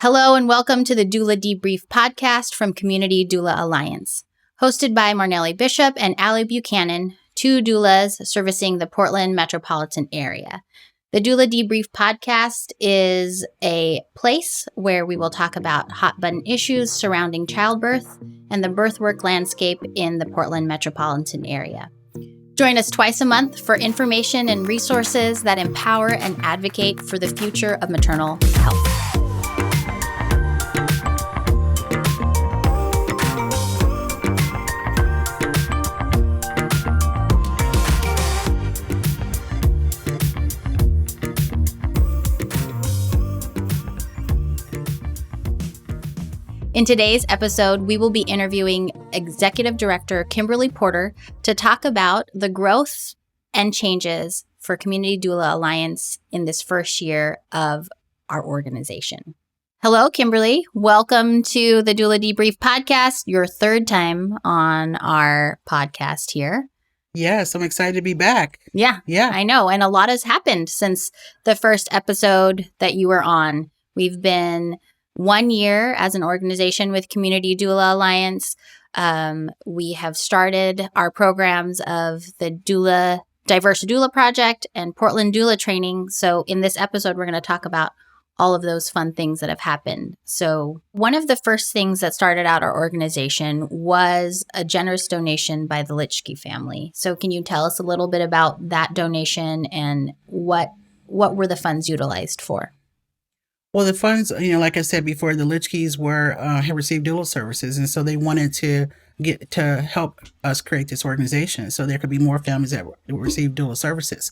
Hello and welcome to the Doula Debrief podcast from Community Doula Alliance. Hosted by Marnellie Bishop and Allie Buchanan, two doulas servicing the Portland metropolitan area. The Doula Debrief podcast is a place where we will talk about hot button issues surrounding childbirth and the birthwork landscape in the Portland metropolitan area. Join us twice a month for information and resources that empower and advocate for the future of maternal health. In today's episode, we will be interviewing Executive Director Kimberly Porter to talk about the growth and changes for Community Doula Alliance in this first year of our organization. Hello, Kimberly. Welcome to the Doula Debrief podcast, your third time on our podcast here. Yes, I'm excited to be back. Yeah, I know. And a lot has happened since the first episode that you were on. We've been 1 year as an organization with Community Doula Alliance. We have started our programs of the Diverse Doula Project and Portland Doula Training. So in this episode, we're going to talk about all of those fun things that have happened. So one of the first things that started out our organization was a generous donation by the Litschke family. So can you tell us a little bit about that donation and what were the funds utilized for? Well, the funds, like I said before, the Litschkes have received doula services, and so they wanted to get to help us create this organization so there could be more families that receive doula services.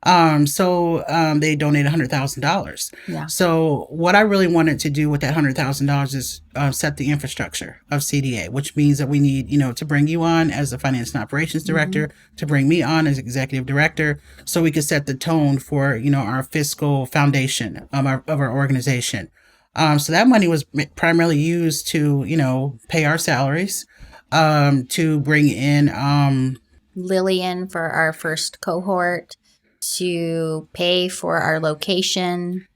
So they donated $100,000. Yeah. So what I really wanted to do with that $100,000 is set the infrastructure of CDA, which means that we need, to bring you on as the finance and operations director, to bring me on as executive director, so we could set the tone for, our fiscal foundation of our organization. So that money was primarily used to, pay our salaries, to bring in Lillian for our first cohort, to pay for our location,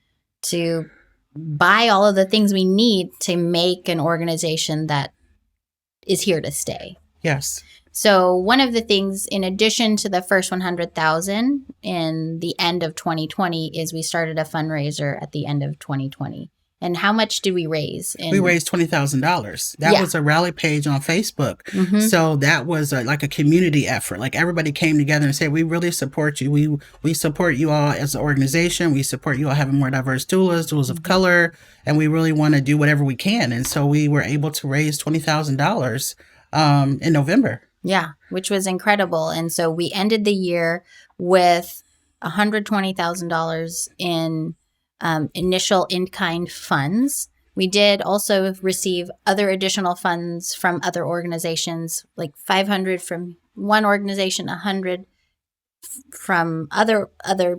to buy all of the things we need to make an organization that is here to stay. Yes. So one of the things, in addition to the first $100,000 in the end of 2020, is we started a fundraiser at the end of 2020. And how much did we raise? We raised $20,000. That was a rally page on Facebook. Mm-hmm. So that was like a community effort. Like everybody came together and said, we really support you. We support you all as an organization. We support you all having more diverse doulas of color. And we really want to do whatever we can. And so we were able to raise $20,000 in November. Yeah, which was incredible. And so we ended the year with $120,000 in initial in-kind funds. We did also receive other additional funds from other organizations, like 500 from one organization, 100 from other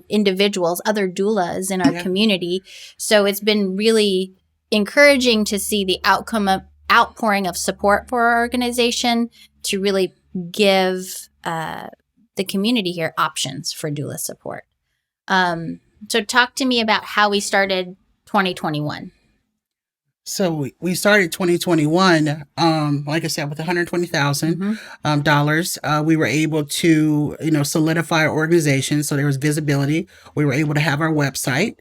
individuals, other doulas in our community. So it's been really encouraging to see the outpouring of support for our organization to really give the community here options for doula support. So talk to me about how we started 2021. So we started 2021, like I said, with $120,000. We were able to, solidify our organization. So there was visibility. We were able to have our website.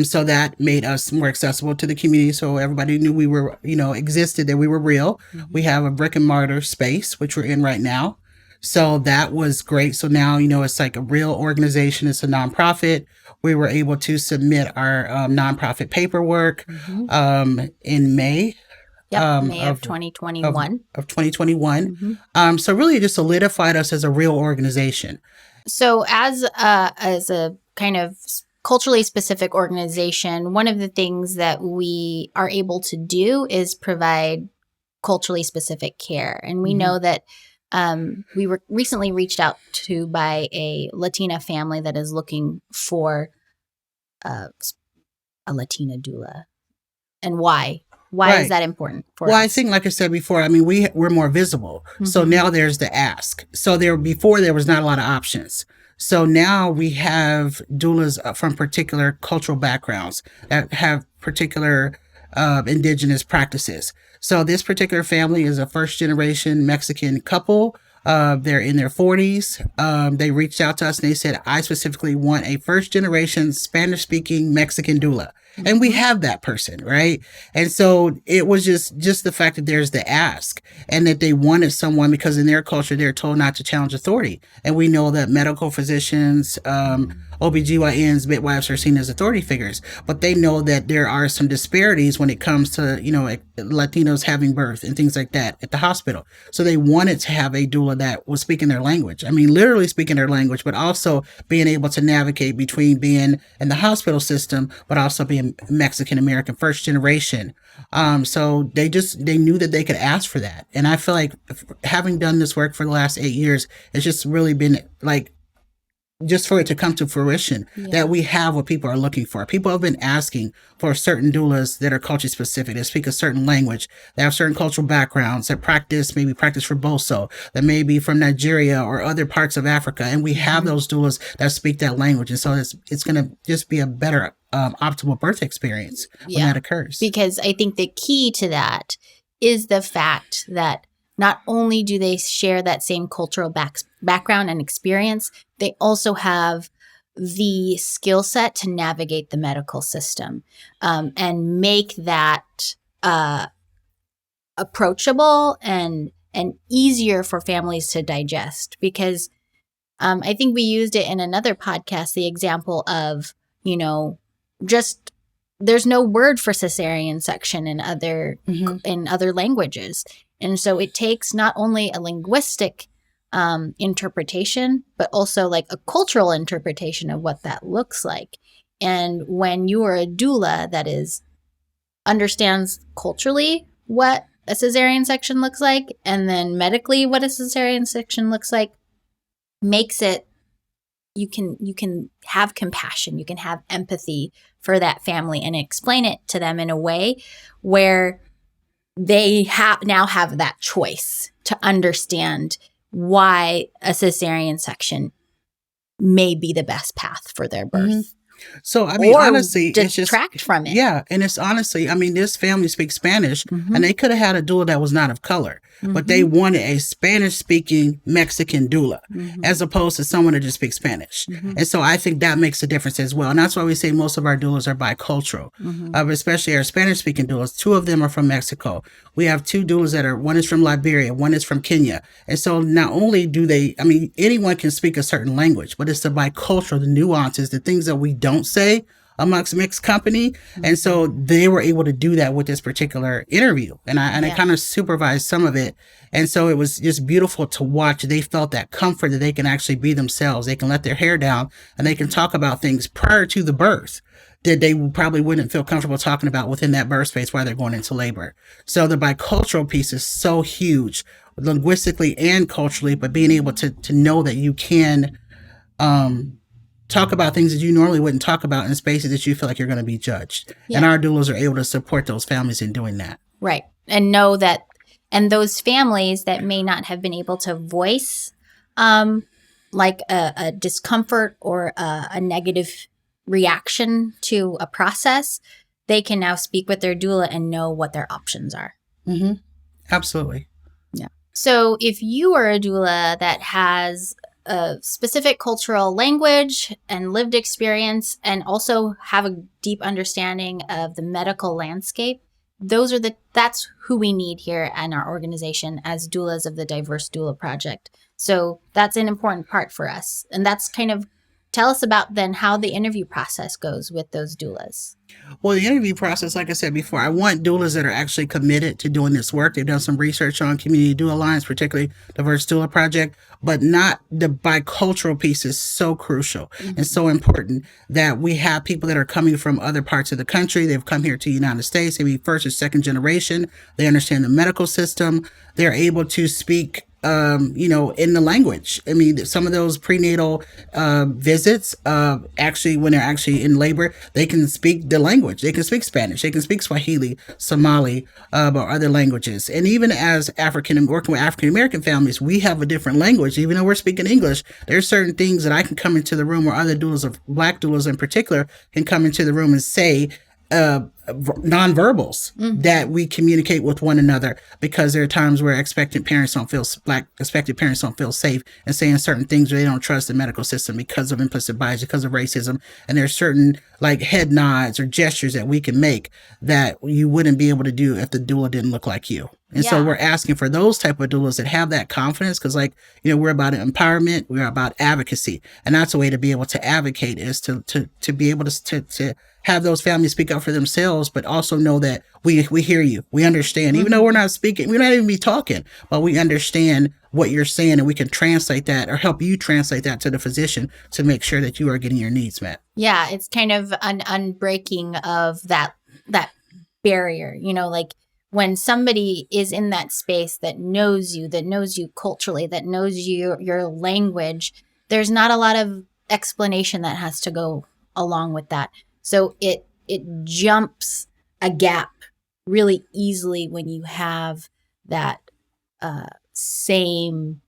So that made us more accessible to the community. So everybody knew we were, existed, that we were real. We have a brick and mortar space, which we're in right now. So that was great. So now, it's like a real organization. It's a nonprofit. We were able to submit our nonprofit paperwork in May. May of 2021. Of 2021. So really it just solidified us as a real organization. So as a kind of culturally specific organization, one of the things that we are able to do is provide culturally specific care. And we know that we were recently reached out to by a Latina family that is looking for a Latina doula. And why? Why is that important for us? Well, I think, like I said before, we're more visible. So now there's the ask. So before there was not a lot of options. So now we have doulas from particular cultural backgrounds that have particular indigenous practices. So this particular family is a first generation Mexican couple. They're in their 40s. They reached out to us and they said, I specifically want a first generation Spanish speaking Mexican doula. And we have that person, right? And so it was just the fact that there's the ask and that they wanted someone because in their culture, they're told not to challenge authority. And we know that medical physicians, OBGYNs, midwives are seen as authority figures, but they know that there are some disparities when it comes to, Latinos having birth and things like that at the hospital. So they wanted to have a doula that was speaking their language. I mean, literally speaking their language, but also being able to navigate between being in the hospital system, but also being Mexican American first generation. So they knew that they could ask for that. And I feel like having done this work for the last 8 years, it's just really been like, just for it to come to fruition that we have what people are looking for. People have been asking for certain doulas that are culture specific, that speak a certain language, that have certain cultural backgrounds, that practice for Boso, that may be from Nigeria or other parts of Africa. And we have those doulas that speak that language. And so it's going to just be a better optimal birth experience when that occurs. Because I think the key to that is the fact that not only do they share that same cultural background and experience, they also have the skill set to navigate the medical system and make that approachable and easier for families to digest. Because I think we used it in another podcast, the example of, just there's no word for cesarean section in other languages. And so it takes not only a linguistic interpretation, but also like a cultural interpretation of what that looks like. And when you are a doula that understands culturally what a cesarean section looks like, and then medically what a cesarean section looks like, makes it, you can have compassion, you can have empathy for that family and explain it to them in a way where they now have that choice to understand why a cesarean section may be the best path for their birth. Mm-hmm. So, I mean, or honestly, it's distract from it. Yeah. And it's honestly, I mean, this family speaks Spanish and they could have had a doula that was not of color, but they wanted a Spanish speaking Mexican doula as opposed to someone that just speaks Spanish. And so I think that makes a difference as well. And that's why we say most of our doulas are bicultural, especially our Spanish speaking doulas. 2 of them are from Mexico. We have 2 doulas one is from Liberia, one is from Kenya. And so not only do anyone can speak a certain language, but it's the bicultural, the nuances, the things that we don't say amongst mixed company. And so they were able to do that with this particular interview. And I kind of supervised some of it. And so it was just beautiful to watch. They felt that comfort that they can actually be themselves. They can let their hair down and they can talk about things prior to the birth that they probably wouldn't feel comfortable talking about within that birth space while they're going into labor. So the bicultural piece is so huge, linguistically and culturally, but being able to know that you can talk about things that you normally wouldn't talk about in spaces that you feel like you're going to be judged. Yeah. And our doulas are able to support those families in doing that. Right. And know that, and those families that may not have been able to voice like a discomfort or a negative reaction to a process, they can now speak with their doula and know what their options are. Absolutely. Yeah. So if you are a doula that has a specific cultural language and lived experience and also have a deep understanding of the medical landscape, that's who we need here in our organization as doulas of the Diverse Doula Project. So that's an important part for us. And that's kind of, tell us about then how the interview process goes with those doulas. Well, the interview process, like I said before, I want doulas that are actually committed to doing this work. They've done some research on Community Doula Alliance, particularly Diverse Doula Project, but not the bicultural piece is so crucial and so important that we have people that are coming from other parts of the country. They've come here to the United States, maybe first or second generation. They understand the medical system. They're able to speak in the language. I mean, some of those prenatal visits, actually, when they're actually in labor, they can speak the language. They can speak Spanish. They can speak Swahili, Somali, or other languages. And even as working with African American families, we have a different language. Even though we're speaking English, there's certain things that I can come into the room, or other doulas, of Black doulas in particular, can come into the room and say nonverbals that we communicate with one another, because there are times where expectant parents don't feel safe and saying certain things, or they don't trust the medical system because of implicit bias, because of racism. And there's certain like head nods or gestures that we can make that you wouldn't be able to do if the doula didn't look like you. And so we're asking for those type of doulas that have that confidence, because we're about empowerment, we're about advocacy. And that's a way to be able to advocate, is to be able to have those families speak up for themselves, but also know that we hear you, we understand, even though we're not speaking, we're not even be talking, but we understand what you're saying, and we can translate that or help you translate that to the physician to make sure that you are getting your needs met. Yeah, it's kind of an unbreaking of that barrier, like when somebody is in that space that knows you culturally, that knows your language, there's not a lot of explanation that has to go along with that. So it jumps a gap really easily when you have that same.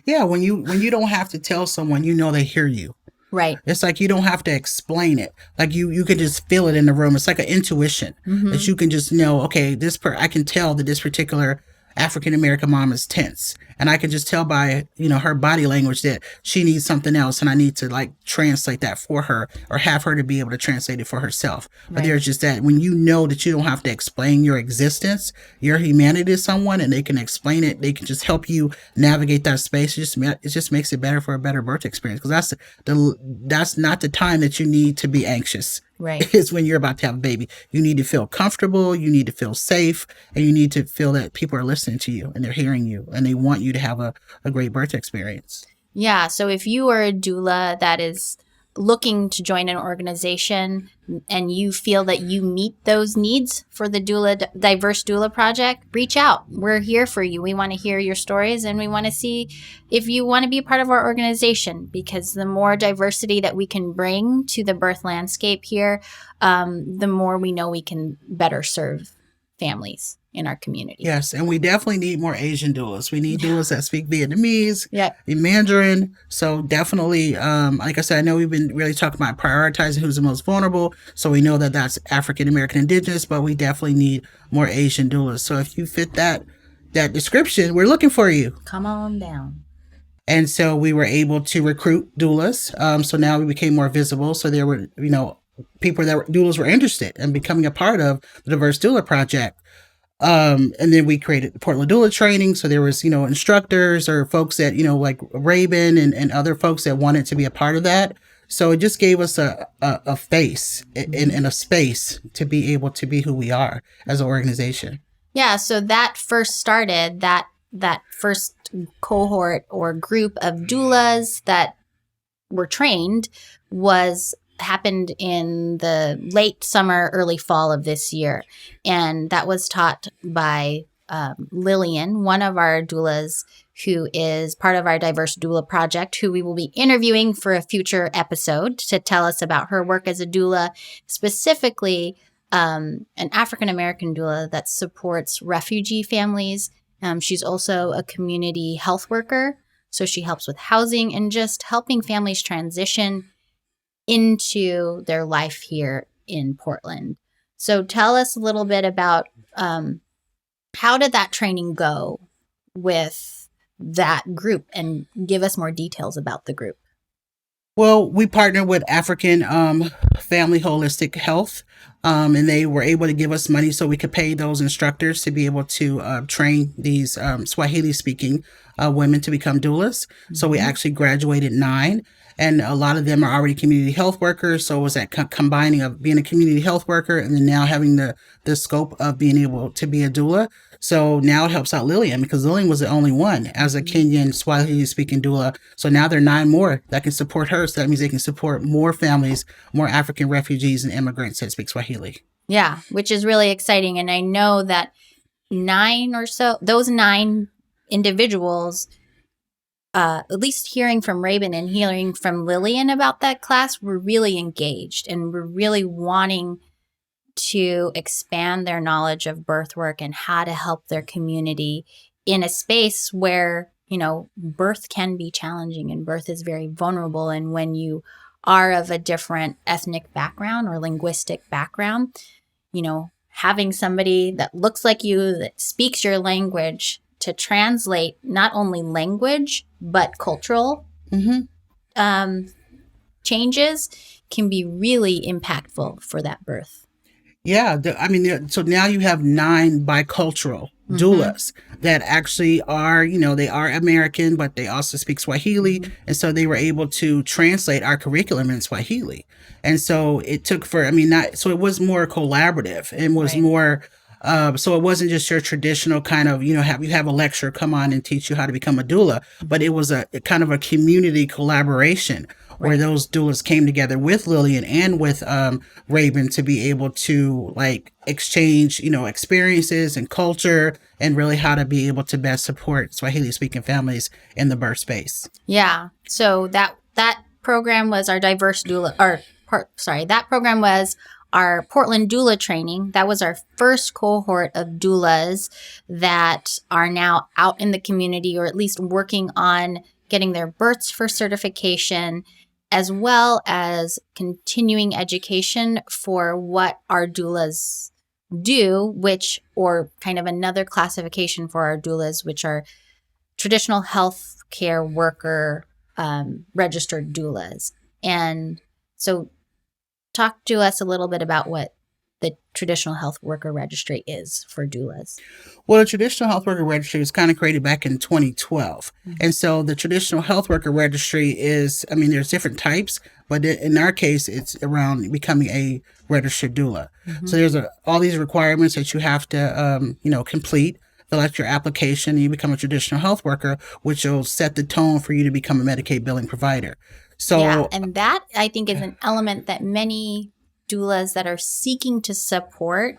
Yeah, when you don't have to tell someone, they hear you. Right. It's like you don't have to explain it. Like you can just feel it in the room. It's like an intuition that you can just know, okay, I can tell that this particular African-American mom is tense. And I can just tell by, her body language that she needs something else. And I need to translate that for her, or have her to be able to translate it for herself. Right. But there's just that when you know that you don't have to explain your existence, your humanity to someone, and they can explain it, they can just help you navigate that space. It just makes it better for a better birth experience. Because that's not the time that you need to be anxious. Right. It's when you're about to have a baby. You need to feel comfortable, you need to feel safe, and you need to feel that people are listening to you and they're hearing you and they want you to have a great birth experience. Yeah. So if you are a doula that is looking to join an organization and you feel that you meet those needs for the Diverse Doula Project, reach out. We're here for you. We want to hear your stories, and we want to see if you want to be a part of our organization, because the more diversity that we can bring to the birth landscape here, the more we know we can better serve families in our community. Yes, and we definitely need more Asian doulas. We need doulas that speak Vietnamese, in Mandarin. So definitely, like I said, I know we've been really talking about prioritizing who's the most vulnerable. So we know that that's African American Indigenous, but we definitely need more Asian doulas. So if you fit that description, we're looking for you. Come on down. And so we were able to recruit doulas. So now we became more visible. So there were, people doulas were interested in becoming a part of the Diverse Doula Project. And then we created the Portland Doula training. So there was, instructors or folks that, like Raven and other folks that wanted to be a part of that. So it just gave us a face and a space to be able to be who we are as an organization. Yeah. So that first started, that first cohort or group of doulas that were trained happened in the late summer, early fall of this year. And that was taught by Lillian, one of our doulas, who is part of our Diverse Doula Project, who we will be interviewing for a future episode to tell us about her work as a doula, specifically an African-American doula that supports refugee families. She's also a community health worker, so she helps with housing and just helping families transition into their life here in Portland. So tell us a little bit about how did that training go with that group, and give us more details about the group. Well, we partnered with African Family Holistic Health, and they were able to give us money so we could pay those instructors to be able to train these Swahili-speaking women to become doulas. Mm-hmm. So we actually graduated 9, and a lot of them are already community health workers. So it was that combining of being a community health worker and then now having the scope of being able to be a doula. So now it helps out Lillian, because Lillian was the only one as a Kenyan Swahili-speaking doula. So now there are 9 more that can support her. So that means they can support more families, more African refugees and immigrants that speak Swahili. Yeah, which is really exciting. And I know that 9 or so, those 9 individuals, at least hearing from Raven and hearing from Lillian about that class, were really engaged and were really wanting to expand their knowledge of birth work and how to help their community in a space where, birth can be challenging and birth is very vulnerable. And when you are of a different ethnic background or linguistic background, having somebody that looks like you, that speaks your language, to translate not only language, but cultural changes can be really impactful for that birth. Yeah, so now you have 9 bicultural doulas that actually are, they are American, but they also speak Swahili. And so they were able to translate our curriculum in Swahili. And so it took so it was more collaborative and was more, so it wasn't just your traditional kind of, you have a lecturer come on and teach you how to become a doula, but it was a kind of a community collaboration where those doulas came together with Lillian and with Raven to be able to exchange, experiences and culture and really how to be able to best support Swahili speaking families in the birth space. Yeah. So that program was our diverse doula, that program was our Portland doula training. That was our first cohort of doulas that are now out in the community, or at least working on getting their births for certification, as well as continuing education for what our doulas do, or kind of another classification for our doulas, which are traditional health care worker registered doulas. And so talk to us a little bit about what the traditional health worker registry is for doulas. Well, the traditional health worker registry was kind of created back in 2012. And so the traditional health worker registry is, there's different types, but in our case, it's around becoming a registered doula. So there's all these requirements that you have to, complete. Fill out your application and you become a traditional health worker, which will set the tone for you to become a Medicaid billing provider. So, yeah, and that I think is an element that many doulas that are seeking to support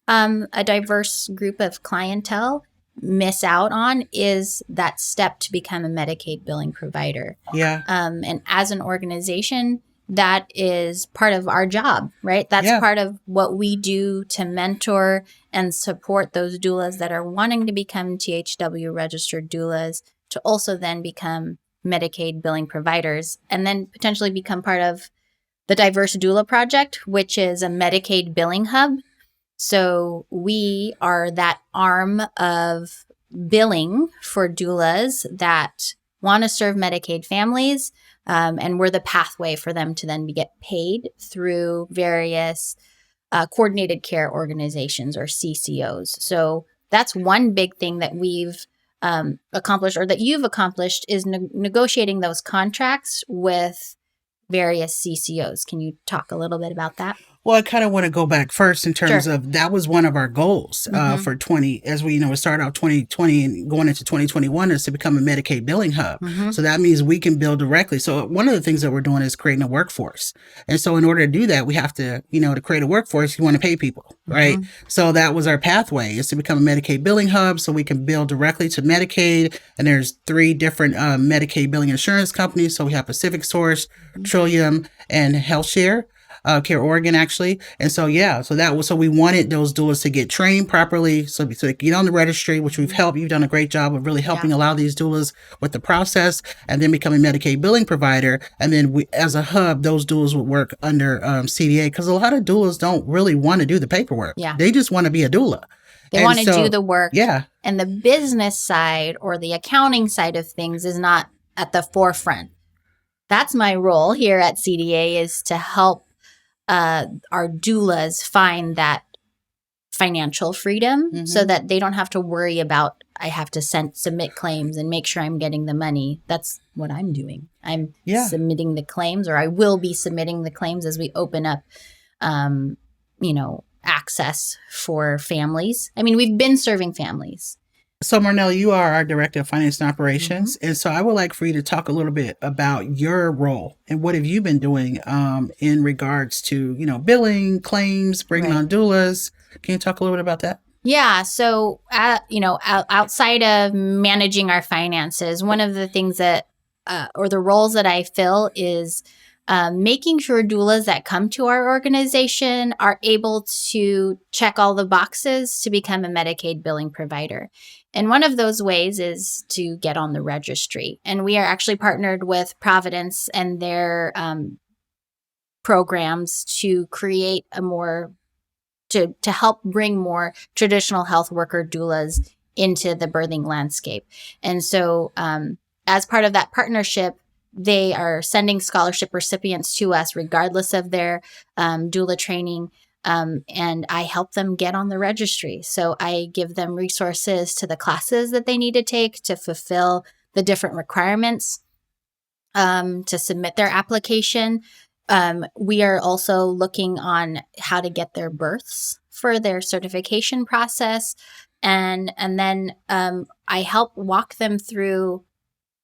a diverse group of clientele miss out on, is that step to become a Medicaid billing provider. Yeah. And as an organization, that is part of our job, right? That's part of what we do to mentor and support those doulas that are wanting to become THW registered doulas, to also then become Medicaid billing providers, and then potentially become part of the Diverse Doula Project, which is a Medicaid billing hub. So we are that arm of billing for doulas that want to serve Medicaid families, and we're the pathway for them to then get paid through various coordinated care organizations, or CCOs. So that's one big thing that we've accomplished, or that you've accomplished, is negotiating those contracts with various CCOs. Can you talk a little bit about that? Well, I kind of want to go back first in terms of that was one of our goals for 20, as we we started out 2020 and going into 2021, is to become a Medicaid billing hub. So that means we can bill directly. So one of the things that we're doing is creating a workforce. And so in order to do that, we have to, to create a workforce, you want to pay people, right? So that was our pathway, is to become a Medicaid billing hub so we can bill directly to Medicaid. And there's 3 different Medicaid billing insurance companies. So we have Pacific Source, Trillium, and HealthShare. Care Oregon, actually. And so, so we wanted those doulas to get trained properly, so they get on the registry, which we've helped. You've done a great job of really helping a lot of these doulas with the process, and then become a Medicaid billing provider. And then we, as a hub, those doulas would work under CDA, because a lot of doulas don't really want to do the paperwork. Yeah. They just want to be a doula. They want to do the work. Yeah. And the business side or the accounting side of things is not at the forefront. That's my role here at CDA, is to help our doulas find that financial freedom, so that they don't have to worry about, I have to submit claims and make sure I'm getting the money. That's what I'm doing. I'm submitting the claims, or I will be submitting the claims as we open up, access for families. We've been serving families. So, Marnellie, you are our Director of Finance and Operations. And so I would like for you to talk a little bit about your role and what have you been doing in regards to, billing, claims, bringing on doulas. Can you talk a little bit about that? Yeah. So, outside of managing our finances, one of the things that, or the roles that I fill, is making sure doulas that come to our organization are able to check all the boxes to become a Medicaid billing provider. And one of those ways is to get on the registry. And we are actually partnered with Providence and their programs to create a more to help bring more traditional health worker doulas into the birthing landscape. And so as part of that partnership, they are sending scholarship recipients to us regardless of their doula training. And I help them get on the registry. So I give them resources to the classes that they need to take to fulfill the different requirements to submit their application. We are also looking on how to get their births for their certification process. And then I help walk them through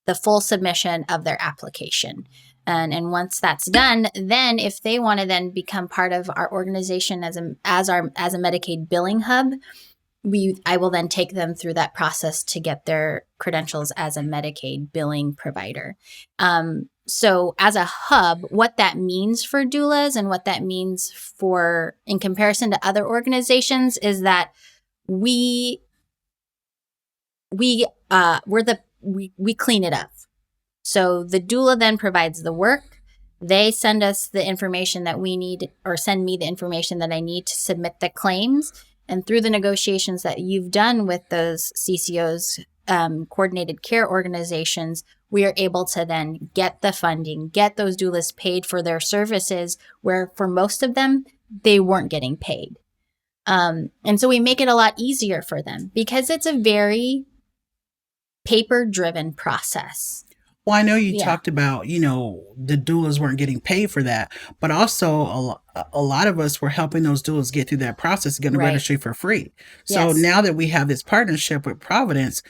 the full submission of their application. And once that's done, then if they want to then become part of our organization as a Medicaid billing hub, I will then take them through that process to get their credentials as a Medicaid billing provider. So as a hub, what that means for doulas and what that means for, in comparison to other organizations, is that we clean it up. So the doula then provides the work. They send us the information that we need, or send me the information that I need to submit the claims. And through the negotiations that you've done with those CCOs, coordinated care organizations, we are able to then get the funding, get those doulas paid for their services, where for most of them, they weren't getting paid. And so we make it a lot easier for them because it's a very paper-driven process. Well, I know you talked about, the doulas weren't getting paid for that, but also a lot of us were helping those doulas get through that process, getting the registry for free. So now that we have this partnership with Providence,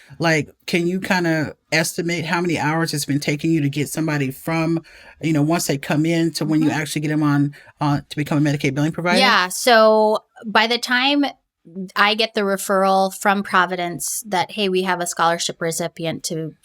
can you kind of estimate how many hours it's been taking you to get somebody from, once they come in to when you actually get them on to become a Medicaid billing provider? Yeah. So by the time I get the referral from Providence that, hey, we have a scholarship recipient to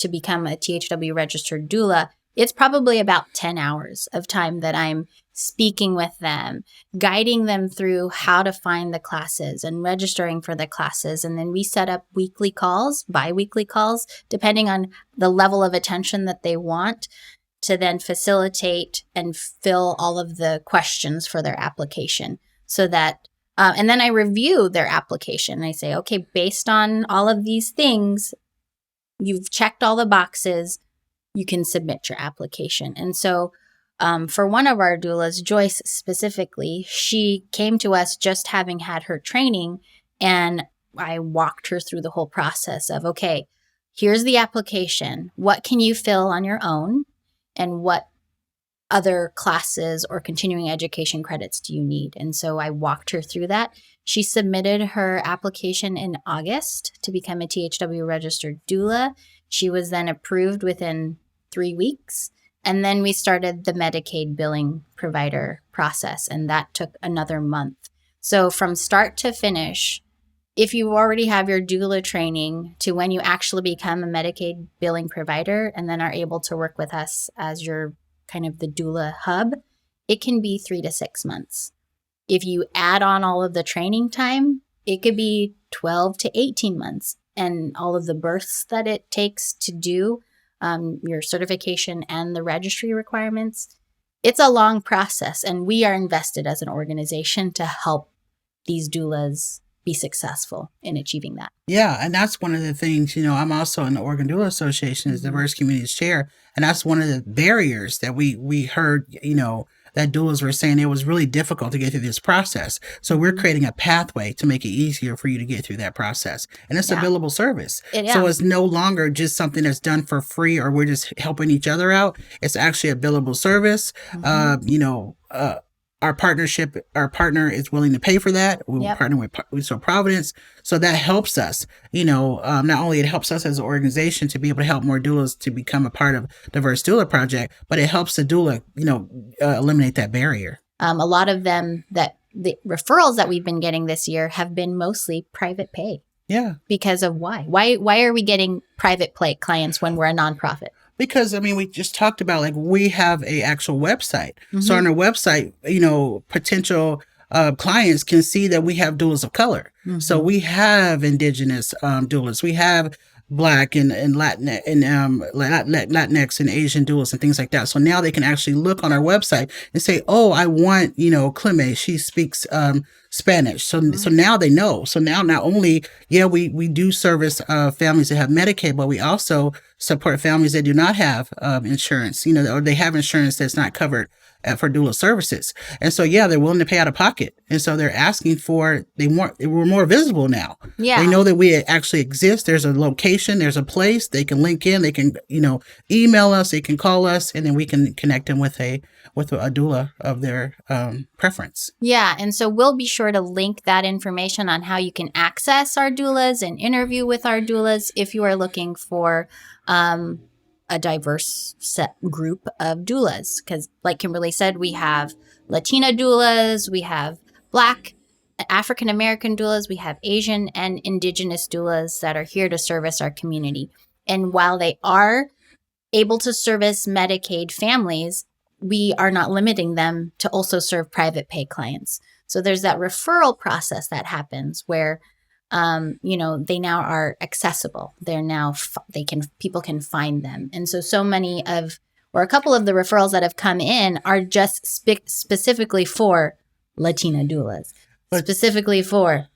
become a THW registered doula, it's probably about 10 hours of time that I'm speaking with them, guiding them through how to find the classes and registering for the classes. And then we set up weekly calls, bi-weekly calls, depending on the level of attention that they want, to then facilitate and fill all of the questions for their application so that and then I review their application. I say, okay, based on all of these things, you've checked all the boxes, you can submit your application. And so for one of our doulas, Joyce specifically, she came to us just having had her training, and I walked her through the whole process of, okay, here's the application. What can you fill on your own? And what other classes or continuing education credits do you need? And so I walked her through that. She submitted her application in August to become a THW registered doula. She was then approved within 3 weeks. And then we started the Medicaid billing provider process, and that took another month. So from start to finish, if you already have your doula training to when you actually become a Medicaid billing provider and then are able to work with us as your kind of the doula hub, it can be 3 to 6 months. If you add on all of the training time, it could be 12 to 18 months. And all of the births that it takes to do your certification and the registry requirements, it's a long process. And we are invested as an organization to help these doulas be successful in achieving that. Yeah, and that's one of the things, I'm also in the Oregon Doula Association as Diverse Communities Chair, and that's one of the barriers that we heard, that doulas were saying it was really difficult to get through this process. So we're creating a pathway to make it easier for you to get through that process. And it's a billable service. So it's no longer just something that's done for free or we're just helping each other out. It's actually a billable service. Our partner is willing to pay for that. We partner with Providence. So that helps us, not only it helps us as an organization to be able to help more doulas to become a part of Diverse Doula Project, but it helps the doula, eliminate that barrier. A lot of them the referrals that we've been getting this year have been mostly private pay. Yeah. Because of why? Why are we getting private pay clients when we're a nonprofit? Because, we just talked about, we have a actual website. So on our website, potential clients can see that we have doulas of color. So we have indigenous doulas. We have Black and Latin and Latinx and Asian doulas and things like that. So now they can actually look on our website and say, "Oh, I want Cleme. She speaks Spanish." So now they know. So now not only we do service families that have Medicaid, but we also support families that do not have insurance. Or they have insurance that's not covered for doula services. And so they're willing to pay out of pocket. And so they're asking we're more visible now. Yeah. They know that we actually exist. There's a location, there's a place they can link in, they can, email us, they can call us, and then we can connect them with a doula of their preference. Yeah. And so we'll be sure to link that information on how you can access our doulas and interview with our doulas if you are looking for a diverse set group of doulas. Because like Kimberly said, we have Latina doulas, we have Black, African American doulas, we have Asian and Indigenous doulas that are here to service our community. And while they are able to service Medicaid families, we are not limiting them to also serve private pay clients. So there's that referral process that happens where they now are accessible. They're now people can find them. And so many or a couple of the referrals that have come in are just specifically for Latina doulas, specifically for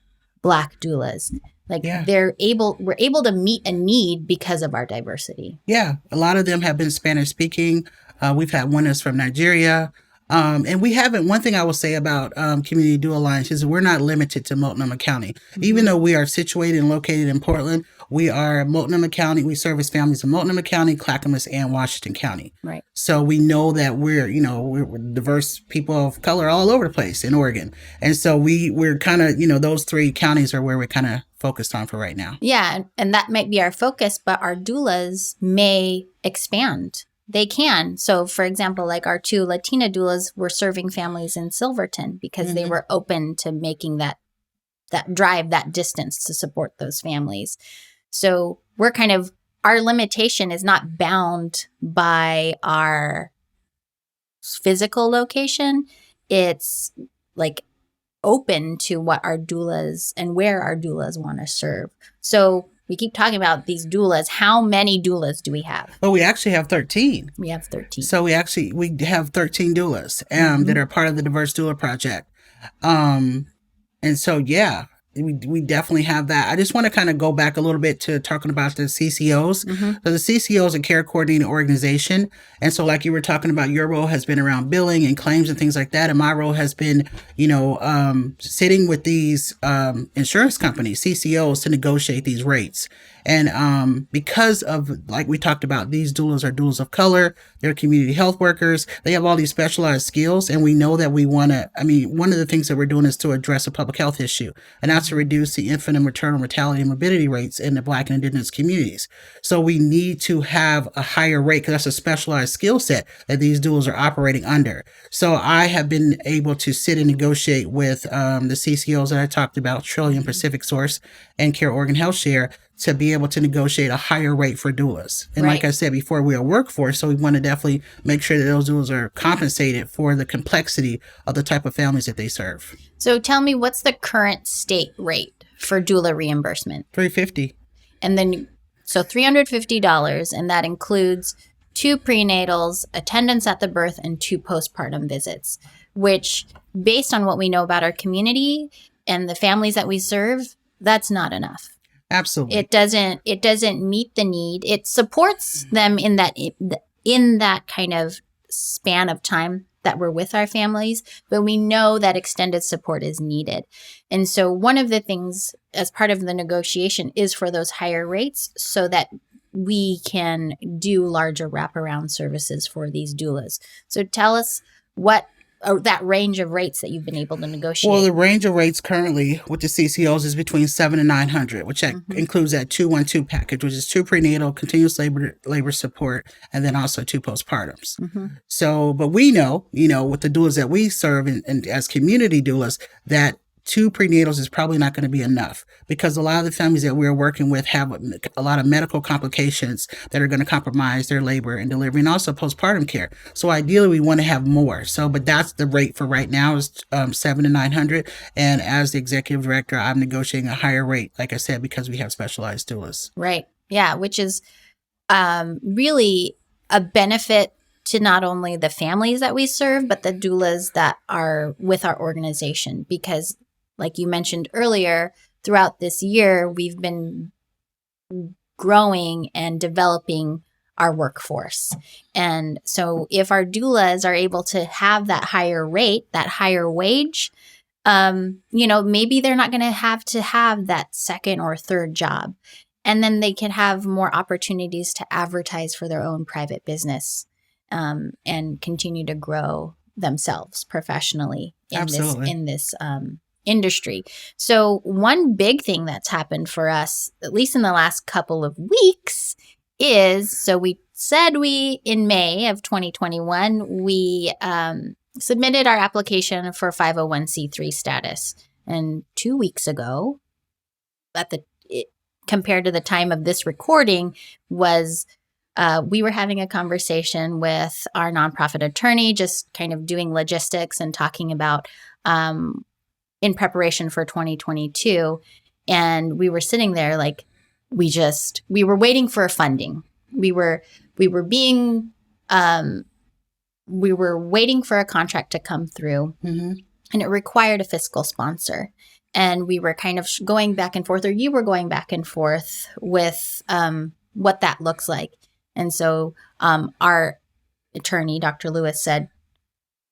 Black doulas. We're able to meet a need because of our diversity. Yeah. A lot of them have been Spanish speaking. We've had one that's from Nigeria. And we haven't, one thing I will say about Community Doula Alliance is we're not limited to Multnomah County. Mm-hmm. Even though we are situated and located in Portland, we are Multnomah County. We service families in Multnomah County, Clackamas, and Washington County. Right. So we know that we're diverse people of color all over the place in Oregon. And so we're kind of, those three counties are where we're kind of focused on for right now. Yeah. And that might be our focus, but our doulas may expand. They can. So, for example, like our two Latina doulas were serving families in Silverton because mm-hmm. they were open to making that drive, that distance to support those families. So our limitation is not bound by our physical location. It's like open to what our doulas and where our doulas want to serve. So we keep talking about these doulas. How many doulas do we have? Well, we actually have 13. We have 13. So we have 13 doulas mm-hmm. that are part of the Diverse Doula Project. And so, we definitely have that. I just want to kind of go back a little bit to talking about the CCOs. Mm-hmm. So the CCO is a care coordinating organization. And so like you were talking about, your role has been around billing and claims and things like that. And my role has been, sitting with these insurance companies, CCOs, to negotiate these rates. And because of, like we talked about, these doulas are doulas of color, they're community health workers, they have all these specialized skills, and we know that one of the things that we're doing is to address a public health issue, and that's to reduce the infant and maternal mortality and morbidity rates in the Black and Indigenous communities. So we need to have a higher rate because that's a specialized skill set that these doulas are operating under. So I have been able to sit and negotiate with the CCOs that I talked about, Trillium, Pacific Source, and Care Oregon Health Share, to be able to negotiate a higher rate for doulas. And right. Like I said before, we're a workforce, so we want to definitely make sure that those doulas are compensated for the complexity of the type of families that they serve. So tell me, what's the current state rate for doula reimbursement? $350. And then, so $350, and that includes 2 prenatals, attendance at the birth, and 2 postpartum visits, which, based on what we know about our community and the families that we serve, that's not enough. Absolutely. It doesn't meet the need. It supports them in that kind of span of time that we're with our families, but we know that extended support is needed. And so one of the things as part of the negotiation is for those higher rates so that we can do larger wraparound services for these doulas. So tell us that range of rates that you've been able to negotiate. Well, the range of rates currently with the CCOs is between $700 and $900, which mm-hmm. includes that 212 package, which is 2 prenatal, continuous labor support, and then also 2 postpartums. Mm-hmm. So, but we know, with the doulas that we serve and as community doulas, that 2 prenatals is probably not going to be enough because a lot of the families that we're working with have a lot of medical complications that are going to compromise their labor and delivery and also postpartum care. So ideally we want to have more. So, but that's the rate for right now is $700 to $900. And as the executive director, I'm negotiating a higher rate, like I said, because we have specialized doulas. Right. Yeah, which is really a benefit to not only the families that we serve, but the doulas that are with our organization. Because, like you mentioned earlier, throughout this year, we've been growing and developing our workforce. And so if our doulas are able to have that higher rate, that higher wage, maybe they're not going to have that second or third job. And then they can have more opportunities to advertise for their own private business, and continue to grow themselves professionally in this industry. So one big thing that's happened for us, at least in the last couple of weeks, is, so we said in May of 2021, we submitted our application for 501c3 status. And 2 weeks ago, compared to the time of this recording, was we were having a conversation with our nonprofit attorney, just kind of doing logistics and talking about in preparation for 2022. And we were sitting there like, we were waiting for funding. We were waiting for a contract to come through, and it required a fiscal sponsor. And we were kind of going back and forth, or you were going back and forth with what that looks like. And so our attorney, Dr. Lewis, said,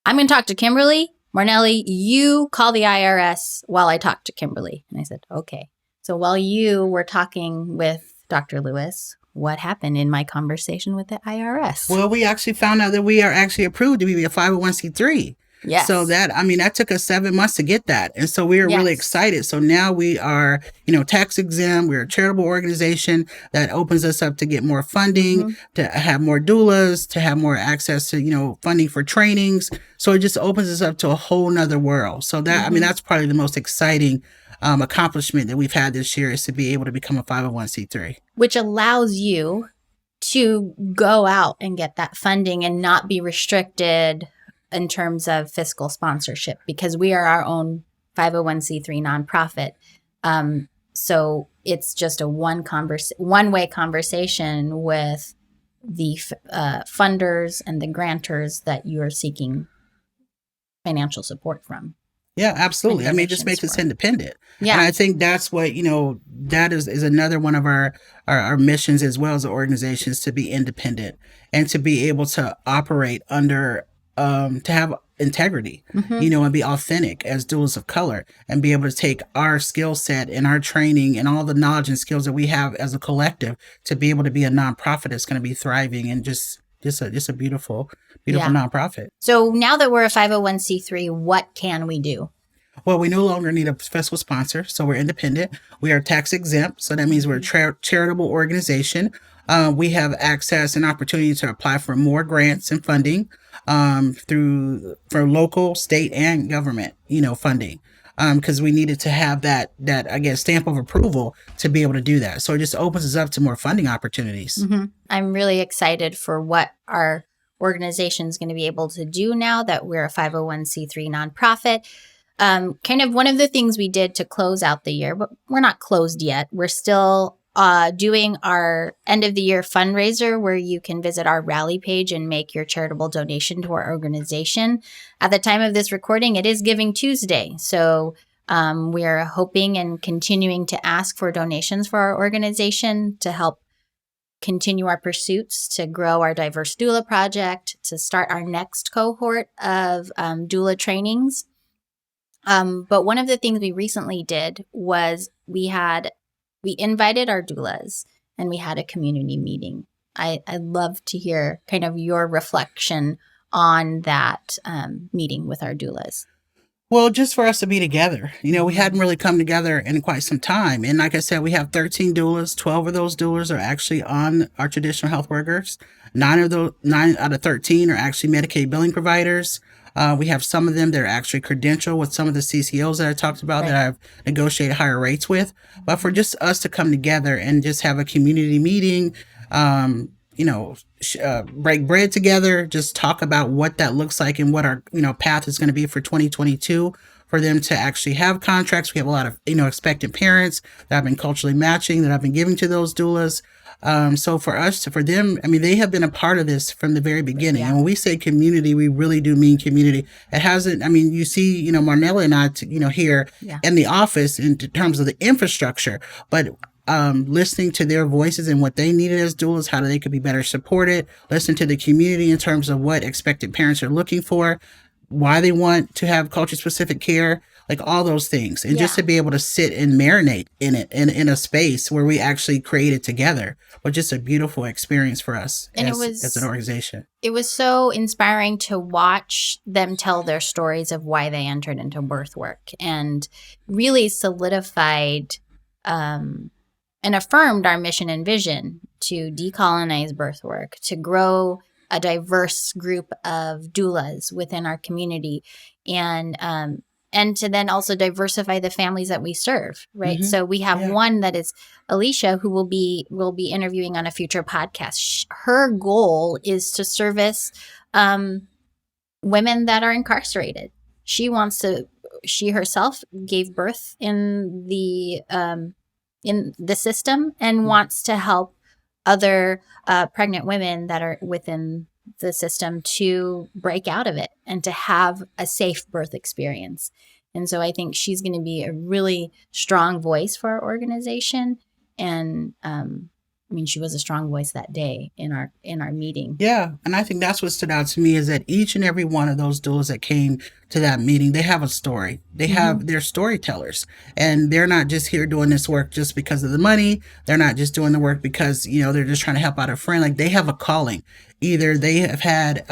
I'm going to talk to Kimberly. Marnellie, you call the IRS while I talk to Kimberly. And I said, okay. So while you were talking with Dr. Lewis, what happened in my conversation with the IRS? Well, we actually found out that we are actually approved to be a 501c3. Yes. So that took us 7 months to get that. And so we were really excited. So now we are, tax exempt. We're a charitable organization that opens us up to get more funding, to have more doulas, to have more access to, funding for trainings. So it just opens us up to a whole nother world. So that, that's probably the most exciting accomplishment that we've had this year, is to be able to become a 501c3. Which allows you to go out and get that funding and not be restricted in terms of fiscal sponsorship, because we are our own 501c3 nonprofit. So it's just a one-way conversation with the funders and the grantors that you are seeking financial support from. Yeah, absolutely. It just makes us independent. Yeah. And I think that's what, that is another one of our missions as well as organizations, to be independent and to be able to operate under, to have integrity, and be authentic as doulas of color, and be able to take our skill set and our training and all the knowledge and skills that we have as a collective to be able to be a nonprofit that's going to be thriving and just a beautiful nonprofit. So now that we're a 501c3, what can we do? Well, we no longer need a fiscal sponsor, so we're independent. We are tax exempt, so that means we're a charitable organization. We have access and opportunity to apply for more grants and funding for local, state, and government, funding. Because we needed to have that stamp of approval to be able to do that. So it just opens us up to more funding opportunities. I'm really excited for what our organization is going to be able to do now that we're a 501c3 nonprofit. Kind of one of the things we did to close out the year, but we're not closed yet. We're still doing our end of the year fundraiser, where you can visit our rally page and make your charitable donation to our organization. At the time of this recording, it is Giving Tuesday. So we are hoping and continuing to ask for donations for our organization to help continue our pursuits to grow our diverse doula project, to start our next cohort of doula trainings. But one of the things we recently did was we invited our doulas and we had a community meeting. I'd love to hear kind of your reflection on that meeting with our doulas. Well, just for us to be together. We hadn't really come together in quite some time. And like I said, we have 13 doulas. 12 of those doulas are actually on our traditional health workers. 9 out of 13 are actually Medicaid billing providers. We have some of them that are actually credentialed with some of the CCOs that I talked about, that I've negotiated higher rates with. But for just us to come together and just have a community meeting, break bread together, just talk about what that looks like and what our, path is going to be for 2022, for them to actually have contracts. We have a lot of, expectant parents that I've been culturally matching, that I've been giving to those doulas. So for them, I mean, they have been a part of this from the very beginning. Yeah. And when we say community, we really do mean community. It hasn't, I mean, you see, Marnellie and I, here in the office in terms of the infrastructure, but listening to their voices and what they needed as doulas, how they could be better supported, listen to the community in terms of what expected parents are looking for, why they want to have culture specific care, like all those things. And just to be able to sit and marinate in it in a space where we actually created together was just a beautiful experience for us as an organization. It was so inspiring to watch them tell their stories of why they entered into birth work, and really solidified and affirmed our mission and vision to decolonize birth work, to grow a diverse group of doulas within our community, and to then also diversify the families that we serve, right? Mm-hmm. So we have one that is Alicia, who will be interviewing on a future podcast. Her goal is to service women that are incarcerated. She herself gave birth in the system, and wants to help other pregnant women that are within the system to break out of it and to have a safe birth experience. And so I think she's going to be a really strong voice for our organization. And I mean, she was a strong voice that day in our meeting. Yeah. And I think that's what stood out to me, is that each and every one of those doulas that came to that meeting, they have a story. They have, they're storytellers, and they're not just here doing this work just because of the money. They're not just doing the work because, they're just trying to help out a friend. Like, they have a calling. Either they have had,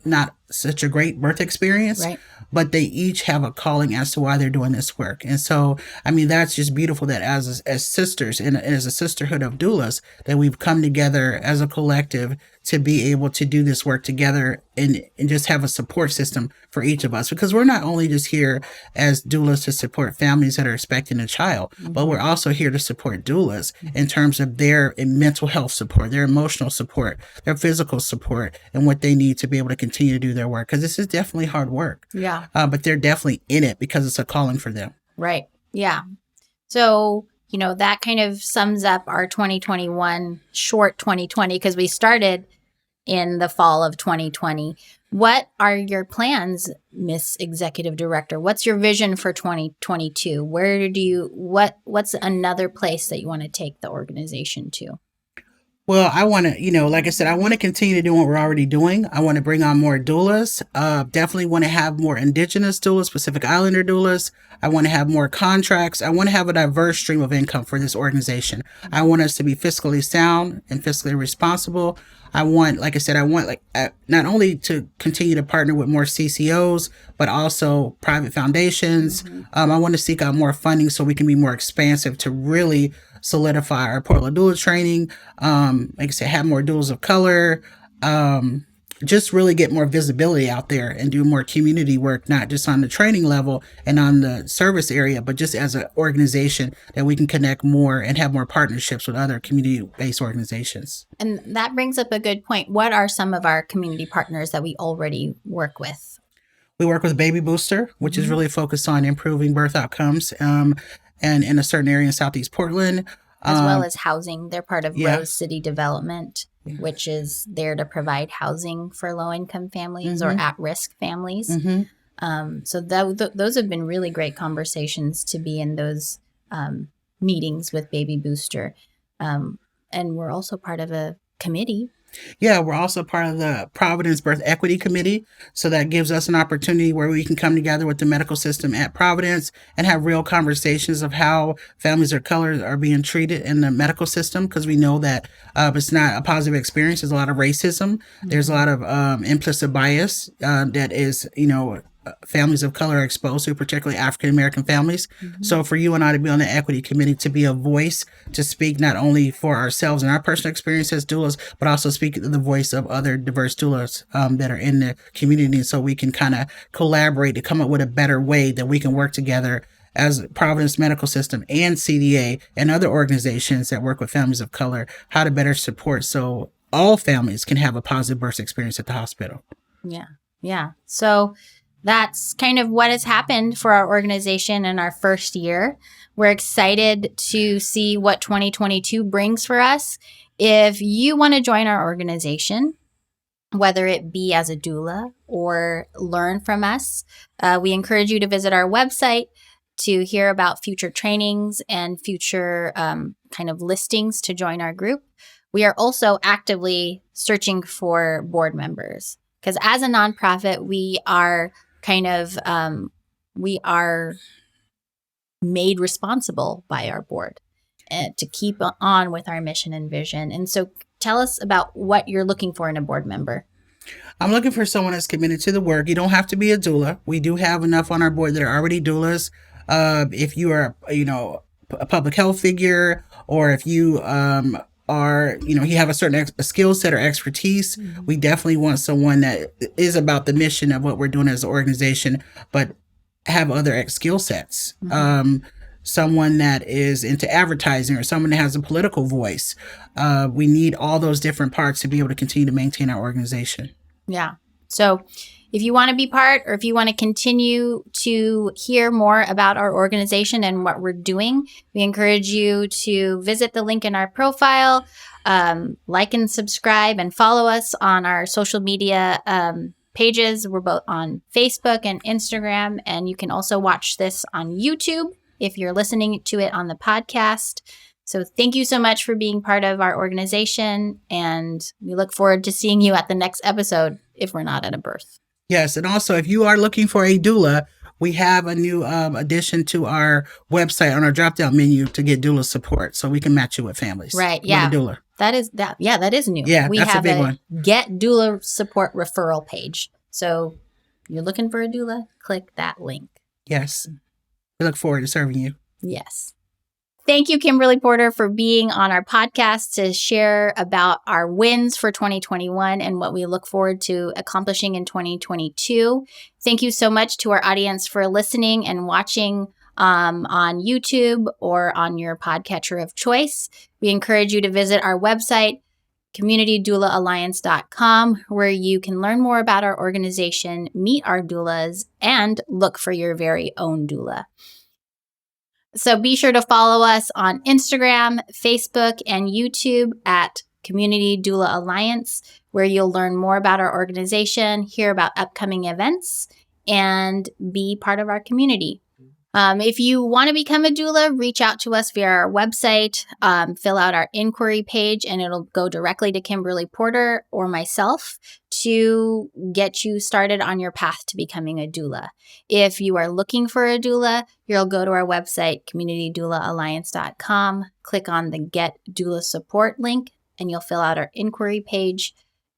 not such a great birth experience, right, but they each have a calling as to why they're doing this work. And so, I mean, that's just beautiful that as sisters and as a sisterhood of doulas, that we've come together as a collective to be able to do this work together and just have a support system for each of us. Because we're not only just here as doulas to support families that are expecting a child, but we're also here to support doulas in terms of their mental health support, their emotional support, their physical support, and what they need to be able to continue to do their work. Because this is definitely hard work. Yeah. But they're definitely in it because it's a calling for them. Right. Yeah. So, that kind of sums up our 2021, short 2020, because we started in the fall of 2020. What are your plans, Miss Executive Director? What's your vision for 2022? What's another place that you want to take the organization to? Well, I want to, like I said, I want to continue to do what we're already doing. I want to bring on more doulas. Definitely want to have more Indigenous doulas, Pacific Islander doulas. I want to have more contracts. I want to have a diverse stream of income for this organization. I want us to be fiscally sound and fiscally responsible. I want, like I said, not only to continue to partner with more CCOs, but also private foundations. I want to seek out more funding so we can be more expansive to really solidify our Portland doula training. Like I said, have more doulas of color, just really get more visibility out there and do more community work, not just on the training level and on the service area, but just as an organization that we can connect more and have more partnerships with other community-based organizations. And that brings up a good point. What are some of our community partners that we already work with? We work with Baby Booster, which is really focused on improving birth outcomes, and in a certain area in Southeast Portland. As well as housing. They're part of Rose City Development, which is there to provide housing for low-income families or at-risk families. So those have been really great conversations to be in those meetings with Baby Booster. And we're also part of a committee. Yeah, we're also part of the Providence Birth Equity Committee. So that gives us an opportunity where we can come together with the medical system at Providence and have real conversations of how families of color are being treated in the medical system. Because we know that it's not a positive experience. There's a lot of racism. There's a lot of implicit bias that is, families of color are exposed to, particularly African-American families. So for you and I to be on the equity committee, to be a voice, to speak not only for ourselves and our personal experience as doulas, but also speak the voice of other diverse doulas that are in the community, so we can kind of collaborate to come up with a better way that we can work together as Providence Medical System and CDA and other organizations that work with families of color, how to better support so all families can have a positive birth experience at the hospital. Yeah. So that's kind of what has happened for our organization in our first year. We're excited to see what 2022 brings for us. If you want to join our organization, whether it be as a doula or learn from us, we encourage you to visit our website to hear about future trainings and future kind of listings to join our group. We are also actively searching for board members because as a nonprofit, we are made responsible by our board to keep on with our mission and vision. And so tell us about what you're looking for in a board member. I'm looking for someone that's committed to the work. You don't have to be a doula. We do have enough on our board that are already doulas. If you are, a public health figure, or if you you have a certain skill set or expertise, we definitely want someone that is about the mission of what we're doing as an organization, but have other skill sets. Someone that is into advertising or someone that has a political voice. We need all those different parts to be able to continue to maintain our organization. Yeah. So if you want to be part or if you want to continue to hear more about our organization and what we're doing, we encourage you to visit the link in our profile, like and subscribe, and follow us on our social media pages. We're both on Facebook and Instagram, and you can also watch this on YouTube if you're listening to it on the podcast. So thank you so much for being part of our organization, and we look forward to seeing you at the next episode if we're not at a birth. Yes, and also if you are looking for a doula, we have a new addition to our website on our drop-down menu to get doula support, so we can match you with families. Right, yeah. With a doula. That is new. Yeah, we that's have a big one. Get Doula Support referral page. So you're looking for a doula, click that link. Yes. We look forward to serving you. Yes. Thank you, Kimberly Porter, for being on our podcast to share about our wins for 2021 and what we look forward to accomplishing in 2022. Thank you so much to our audience for listening and watching on YouTube or on your podcatcher of choice. We encourage you to visit our website, communitydoulaalliance.com, where you can learn more about our organization, meet our doulas, and look for your very own doula. So be sure to follow us on Instagram, Facebook, and YouTube at Community Doula Alliance, where you'll learn more about our organization, hear about upcoming events, and be part of our community. If you want to become a doula, reach out to us via our website, fill out our inquiry page, and it'll go directly to Kimberly Porter or myself to get you started on your path to becoming a doula. If you are looking for a doula, you'll go to our website, communitydoulaalliance.com, click on the Get Doula Support link, and you'll fill out our inquiry page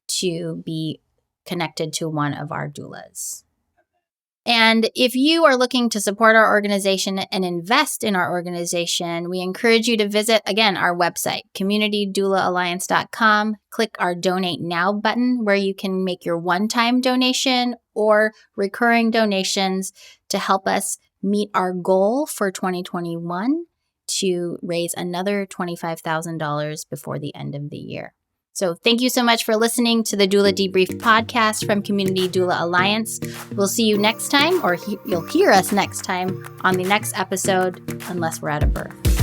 to be connected to one of our doulas. And if you are looking to support our organization and invest in our organization, we encourage you to visit, again, our website, communitydoulaalliance.com. Click our Donate Now button where you can make your one-time donation or recurring donations to help us meet our goal for 2021 to raise another $25,000 before the end of the year. So thank you so much for listening to the Doula Debrief podcast from Community Doula Alliance. We'll see you next time, or you'll hear us next time on the next episode, unless we're at a birth.